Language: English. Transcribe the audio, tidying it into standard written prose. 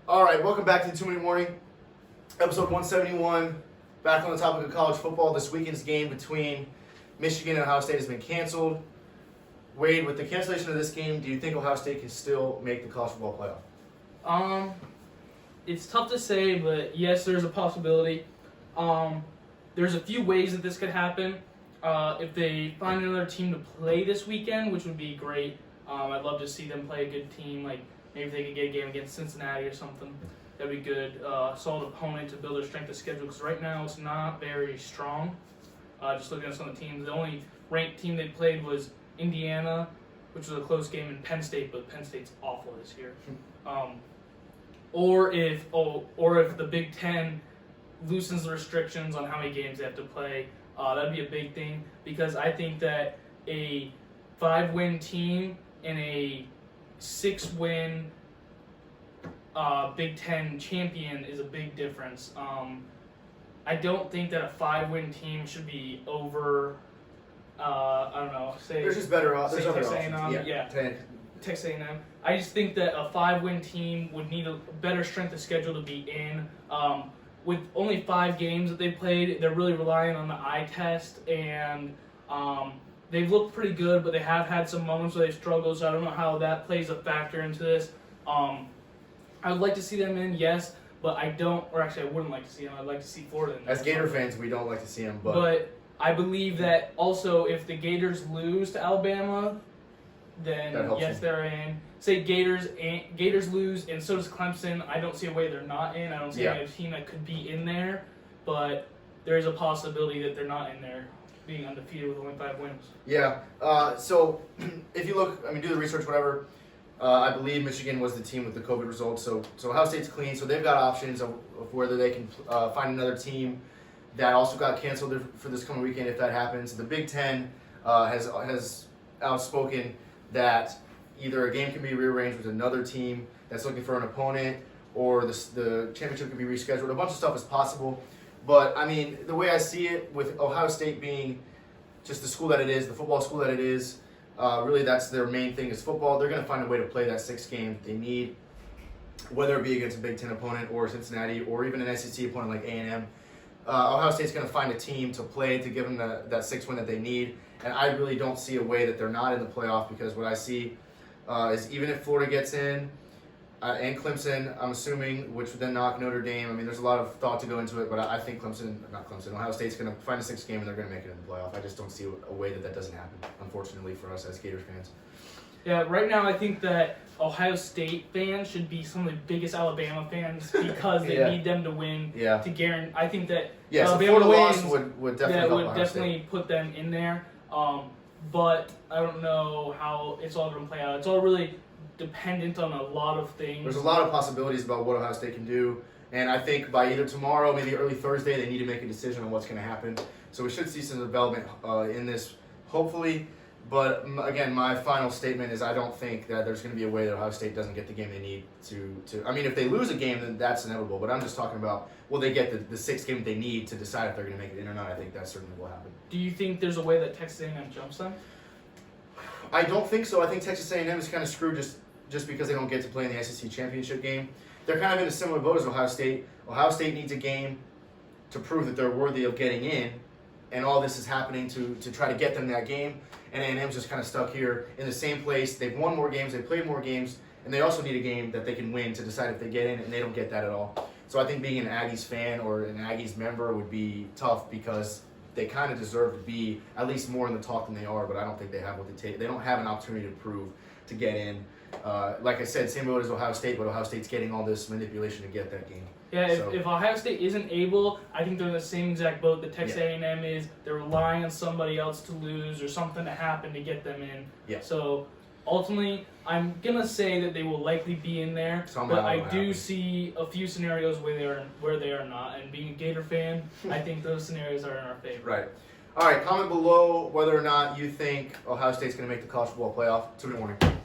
All right, welcome back to the 2 Minute Warning, episode 171. Back on the topic of college football, this weekend's game between Michigan and Ohio State has been canceled. Wade, with the cancellation of this game, do you think Ohio State can still make the college football playoff? It's tough to say, but yes, there's a possibility. There's a few ways that this could happen. If they find another team to play this weekend, which would be great. I'd love to see them play a good team, like maybe if they could get a game against Cincinnati or something. That'd be good. Solid opponent to build their strength of schedule, because right now it's not very strong. Just looking at some of the teams, the only ranked team they played was Indiana, which was a close game, in Penn State, but Penn State's awful this year. Or if the Big Ten loosens the restrictions on how many games they have to play, that'd be a big thing, because I think that a 5-win team and a 6-win Big Ten champion is a big difference. I don't think that a 5-win team should be over. I don't know. There's just better options. There's Texas other options. A&M, Texas A&M. I just think that a 5-win team would need a better strength of schedule to be in. With only 5 games that they played, they're really relying on the eye test, and they've looked pretty good, but they have had some moments where they've struggled, so I don't know how that plays a factor into this. I would like to see them in, yes, but I wouldn't like to see them. I'd like to see Florida in. As Gator fans, we don't like to see them, but I believe that also if the Gators lose to Alabama, then yes, they're in. Say Gators lose, and so does Clemson. I don't see a way they're not in. I don't see any team that could be in there, but there is a possibility that they're not in there, being undefeated with only 5 wins. Yeah. So if you look, do the research, whatever. I believe Michigan was the team with the COVID results. So Ohio State's clean. So they've got options of whether they can find another team that also got canceled for this coming weekend if that happens. The Big Ten has outspoken that either a game can be rearranged with another team that's looking for an opponent, or the championship can be rescheduled. A bunch of stuff is possible. But, the way I see it, with Ohio State being just the school that it is, the football school that it is, really that's their main thing is football. They're going to find a way to play that 6th game that they need, whether it be against a Big Ten opponent or Cincinnati or even an SEC opponent like A&M. Ohio State's going to find a team to play to give them that 6th win that they need. And I really don't see a way that they're not in the playoff, because what I see is even if Florida gets in, and Clemson, I'm assuming, which would then knock Notre Dame. There's a lot of thought to go into it, but I think Ohio State's going to find a 6th game and they're going to make it in the playoff. I just don't see a way that doesn't happen, unfortunately, for us as Gators fans. Yeah, right now I think that Ohio State fans should be some of the biggest Alabama fans, because they need them to win to guarantee. I think that Alabama loss would definitely put them in there. But I don't know how it's all going to play out. It's all really dependent on a lot of things. There's a lot of possibilities about what Ohio State can do, and I think by either tomorrow, maybe early Thursday, they need to make a decision on what's going to happen. So we should see some development in this, hopefully. But again, my final statement is I don't think that there's going to be a way that Ohio State doesn't get the game they need to. If they lose a game, then that's inevitable. But I'm just talking about, will they get the 6th game that they need to decide if they're going to make it in or not? I think that certainly will happen. Do you think there's a way that Texas A&M jumps them? I don't think so. I think Texas A&M is kind of screwed just because they don't get to play in the SEC championship game. They're kind of in a similar boat as Ohio State. Ohio State needs a game to prove that they're worthy of getting in, and all this is happening to try to get them that game. And A&M's just kind of stuck here in the same place. They've won more games, they've played more games, and they also need a game that they can win to decide if they get in, and they don't get that at all. So I think being an Aggies fan or an Aggies member would be tough, because they kind of deserve to be at least more in the talk than they are, but I don't think they have what they take. They don't have an opportunity to prove to get in. Like I said, same boat as Ohio State, but Ohio State's getting all this manipulation to get that game. Yeah, if Ohio State isn't able, I think they're in the same exact boat that Texas A&M is. They're relying on somebody else to lose or something to happen to get them in. Yeah. So ultimately, I'm going to say that they will likely be in there, but I do see a few scenarios where they are not. And being a Gator fan, I think those scenarios are in our favor. Right. All right, comment below whether or not you think Ohio State's going to make the college football playoff. 2 Minute Warning.